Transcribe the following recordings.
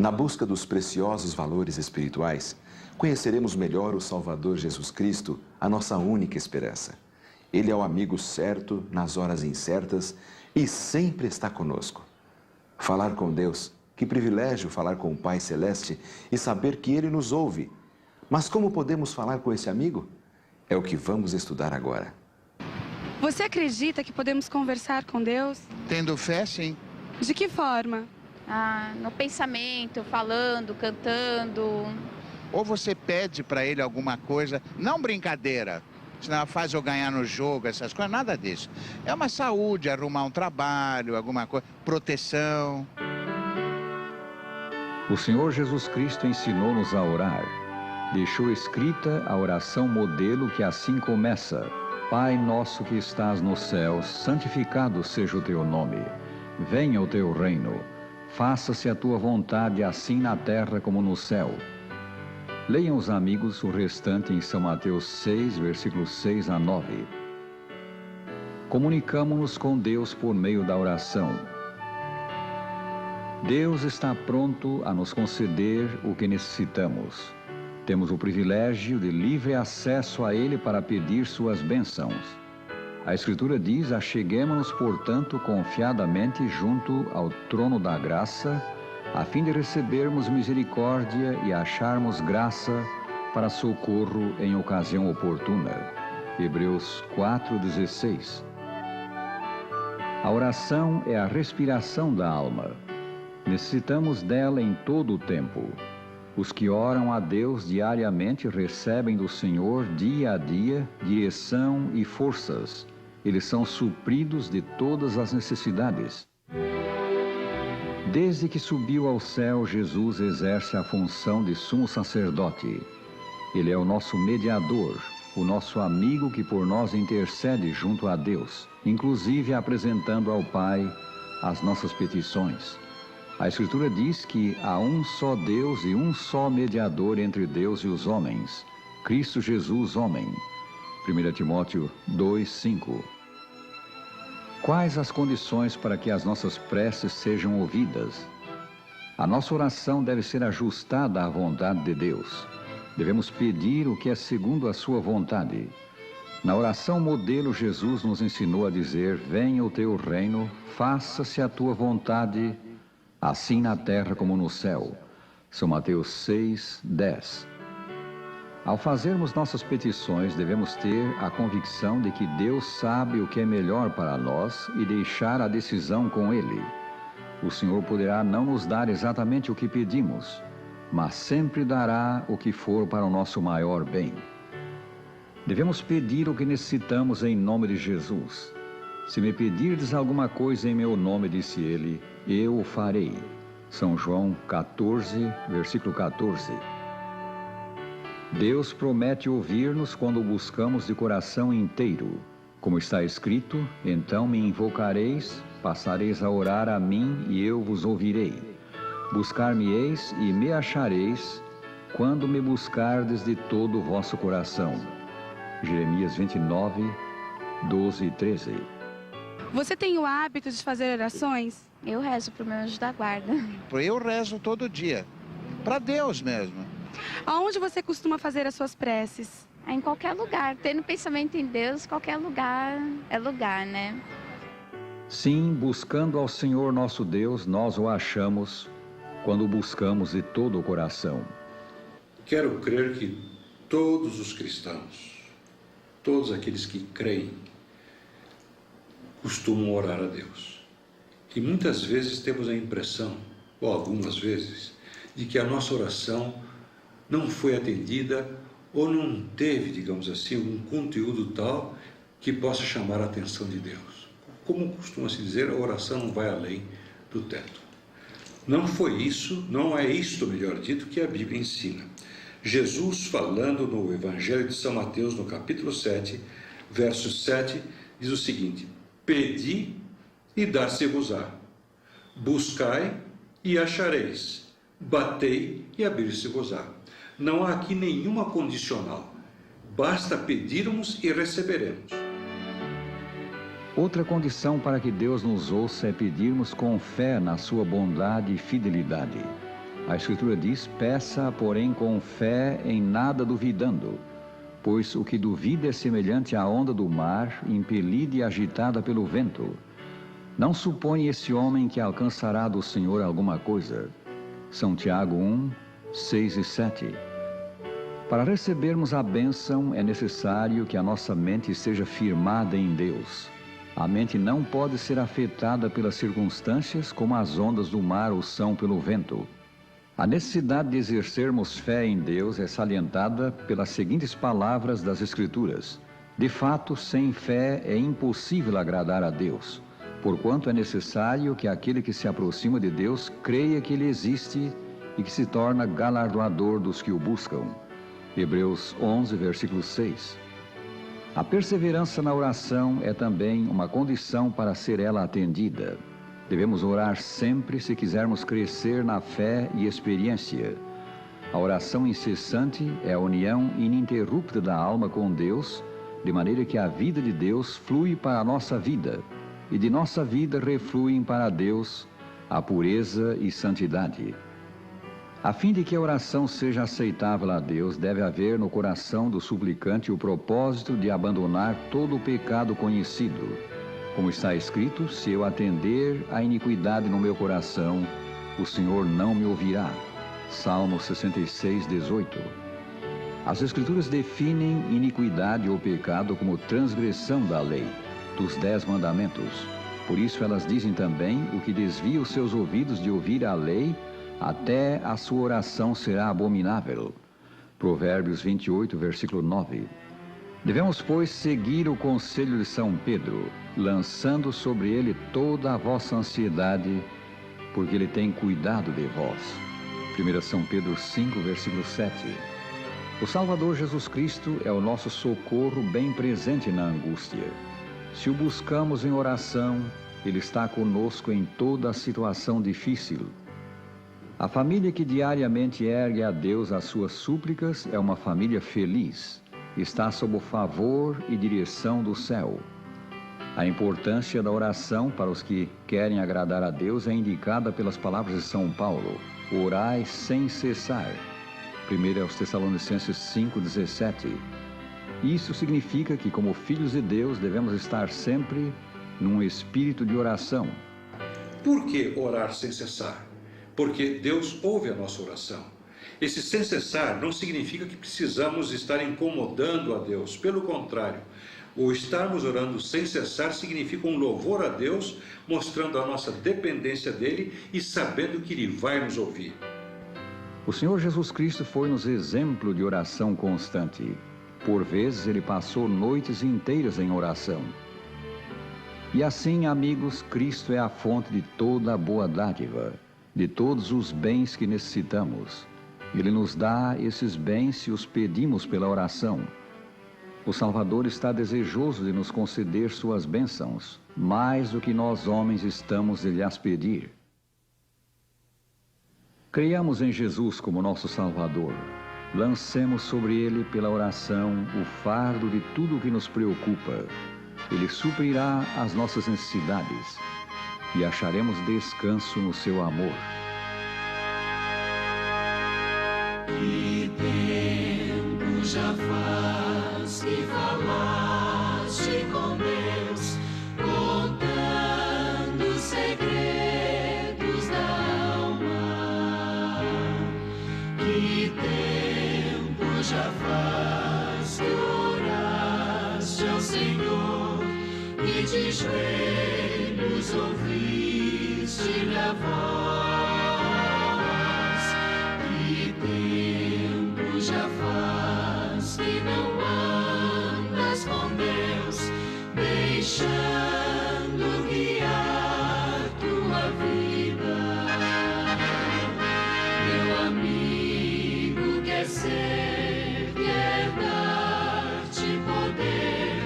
Na busca dos preciosos valores espirituais, conheceremos melhor o Salvador Jesus Cristo, a nossa única esperança. Ele é o amigo certo nas horas incertas e sempre está conosco. Falar com Deus, que privilégio falar com o Pai Celeste e saber que Ele nos ouve. Mas como podemos falar com esse amigo? É o que vamos estudar agora. Você acredita que podemos conversar com Deus? Tendo fé, sim. De que forma? No pensamento, falando, cantando. Ou você pede para ele alguma coisa, não brincadeira, senão faz eu ganhar no jogo, essas coisas, nada disso. É uma saúde, arrumar um trabalho, alguma coisa, proteção. O Senhor Jesus Cristo ensinou-nos a orar. Deixou escrita a oração modelo que assim começa: Pai nosso que estás nos céus, santificado seja o teu nome. Venha o teu reino. Faça-se a tua vontade, assim na terra como no céu. Leiam os amigos o restante em São Mateus 6, versículos 6 a 9. Comunicamo-nos com Deus por meio da oração. Deus está pronto a nos conceder o que necessitamos. Temos o privilégio de livre acesso a Ele para pedir suas bênçãos. A Escritura diz: acheguemo-nos, portanto, confiadamente junto ao trono da graça, a fim de recebermos misericórdia e acharmos graça para socorro em ocasião oportuna. Hebreus 4:16. A oração é a respiração da alma. Necessitamos dela em todo o tempo. Os que oram a Deus diariamente recebem do Senhor, dia a dia, direção e forças. Eles são supridos de todas as necessidades. Desde que subiu ao céu, Jesus exerce a função de sumo sacerdote. Ele é o nosso mediador, o nosso amigo que por nós intercede junto a Deus, inclusive apresentando ao Pai as nossas petições. A Escritura diz que há um só Deus e um só mediador entre Deus e os homens, Cristo Jesus, homem. 1 Timóteo 2:5. Quais as condições para que as nossas preces sejam ouvidas? A nossa oração deve ser ajustada à vontade de Deus. Devemos pedir o que é segundo a sua vontade. Na oração modelo, Jesus nos ensinou a dizer: venha o teu reino, faça-se a tua vontade, assim na terra como no céu. São Mateus 6:10. Ao fazermos nossas petições, devemos ter a convicção de que Deus sabe o que é melhor para nós e deixar a decisão com Ele. O Senhor poderá não nos dar exatamente o que pedimos, mas sempre dará o que for para o nosso maior bem. Devemos pedir o que necessitamos em nome de Jesus. Se me pedirdes alguma coisa em meu nome, disse Ele, eu o farei. São João 14, versículo 14. Deus promete ouvir-nos quando o buscamos de coração inteiro. Como está escrito: então me invocareis, passareis a orar a mim e eu vos ouvirei. Buscar-me-eis e me achareis, quando me buscardes de todo o vosso coração. Jeremias 29, 12 e 13. Você tem o hábito de fazer orações? Eu rezo pro meu anjo da guarda. Eu rezo todo dia, para Deus mesmo. Aonde você costuma fazer as suas preces? Em qualquer lugar, tendo pensamento em Deus, qualquer lugar é lugar, né? Sim, buscando ao Senhor nosso Deus, nós o achamos quando o buscamos de todo o coração. Quero crer que todos os cristãos, todos aqueles que creem, costumam orar a Deus. E muitas vezes temos a impressão, ou algumas vezes, de que a nossa oração não foi atendida ou não teve, digamos assim, um conteúdo tal que possa chamar a atenção de Deus. Como costuma-se dizer, a oração não vai além do teto. Não foi isso, não é isto, melhor dito, que a Bíblia ensina. Jesus, falando no Evangelho de São Mateus, no capítulo 7, verso 7, diz o seguinte: pedi e dar-se-vos-á, buscai e achareis, batei e abrir-se-vos-á. Não há aqui nenhuma condicional. Basta pedirmos e receberemos. Outra condição para que Deus nos ouça é pedirmos com fé na sua bondade e fidelidade. A Escritura diz: peça, porém, com fé, em nada duvidando, pois o que duvida é semelhante à onda do mar, impelida e agitada pelo vento. Não supõe esse homem que alcançará do Senhor alguma coisa. São Tiago 1, 6 e 7. Para recebermos a bênção, é necessário que a nossa mente esteja firmada em Deus. A mente não pode ser afetada pelas circunstâncias como as ondas do mar o são pelo vento. A necessidade de exercermos fé em Deus é salientada pelas seguintes palavras das Escrituras: de fato, sem fé é impossível agradar a Deus, porquanto é necessário que aquele que se aproxima de Deus creia que Ele existe e que se torna galardoador dos que o buscam. Hebreus 11, versículo 6. A perseverança na oração é também uma condição para ser ela atendida. Devemos orar sempre se quisermos crescer na fé e experiência. A oração incessante é a união ininterrupta da alma com Deus, de maneira que a vida de Deus flui para a nossa vida, e de nossa vida refluem para Deus a pureza e santidade. A fim de que a oração seja aceitável a Deus, deve haver no coração do suplicante o propósito de abandonar todo o pecado conhecido. Como está escrito: se eu atender à iniquidade no meu coração, o Senhor não me ouvirá. Salmo 66, 18. As Escrituras definem iniquidade ou pecado como transgressão da lei, dos 10 mandamentos. Por isso elas dizem também: o que desvia os seus ouvidos de ouvir a lei, até a sua oração será abominável. Provérbios 28, versículo 9. Devemos, pois, seguir o conselho de São Pedro, lançando sobre ele toda a vossa ansiedade, porque ele tem cuidado de vós. 1 São Pedro 5, versículo 7. O Salvador Jesus Cristo é o nosso socorro bem presente na angústia. Se o buscamos em oração, Ele está conosco em toda a situação difícil. A família que diariamente ergue a Deus as suas súplicas é uma família feliz. Está sob o favor e direção do céu. A importância da oração para os que querem agradar a Deus é indicada pelas palavras de São Paulo: orai sem cessar. 1 Tessalonicenses 5,17. Isso significa que, como filhos de Deus, devemos estar sempre num espírito de oração. Por que orar sem cessar? Porque Deus ouve a nossa oração. Esse sem cessar não significa que precisamos estar incomodando a Deus. Pelo contrário, o estarmos orando sem cessar significa um louvor a Deus, mostrando a nossa dependência dEle e sabendo que Ele vai nos ouvir. O Senhor Jesus Cristo foi-nos exemplo de oração constante. Por vezes, Ele passou noites inteiras em oração. E assim, amigos, Cristo é a fonte de toda a boa dádiva, de todos os bens que necessitamos. Ele nos dá esses bens se os pedimos pela oração. O Salvador está desejoso de nos conceder suas bênçãos, mais do que nós homens estamos de lhes pedir. Creiamos em Jesus como nosso Salvador. Lancemos sobre Ele, pela oração, o fardo de tudo o que nos preocupa. Ele suprirá as nossas necessidades e acharemos descanso no seu amor. Que tempo já faz que falaste com Deus, contando os segredos da alma. Que tempo já faz que oraste ao Senhor e de joelhos ouviste-lhe a voz. Que tempo já faz que não andas com Deus, deixando guiar tua vida. Meu amigo quer ser, quer dar-te poder,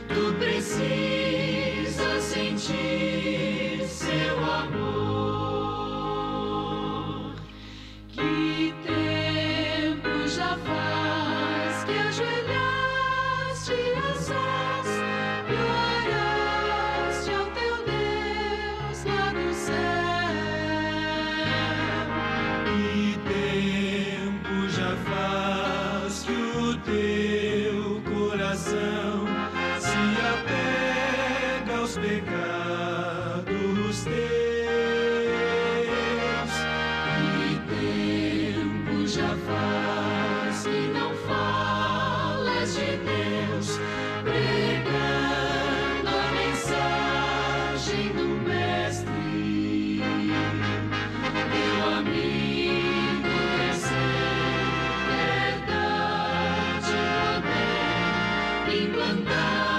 tu precisas. Sentir seu amor. se apega aos pecados teus. E tempo já faz que não falas de Deus, pregando a mensagem do Mestre. Meu amigo, quer ser verdade, poder implantar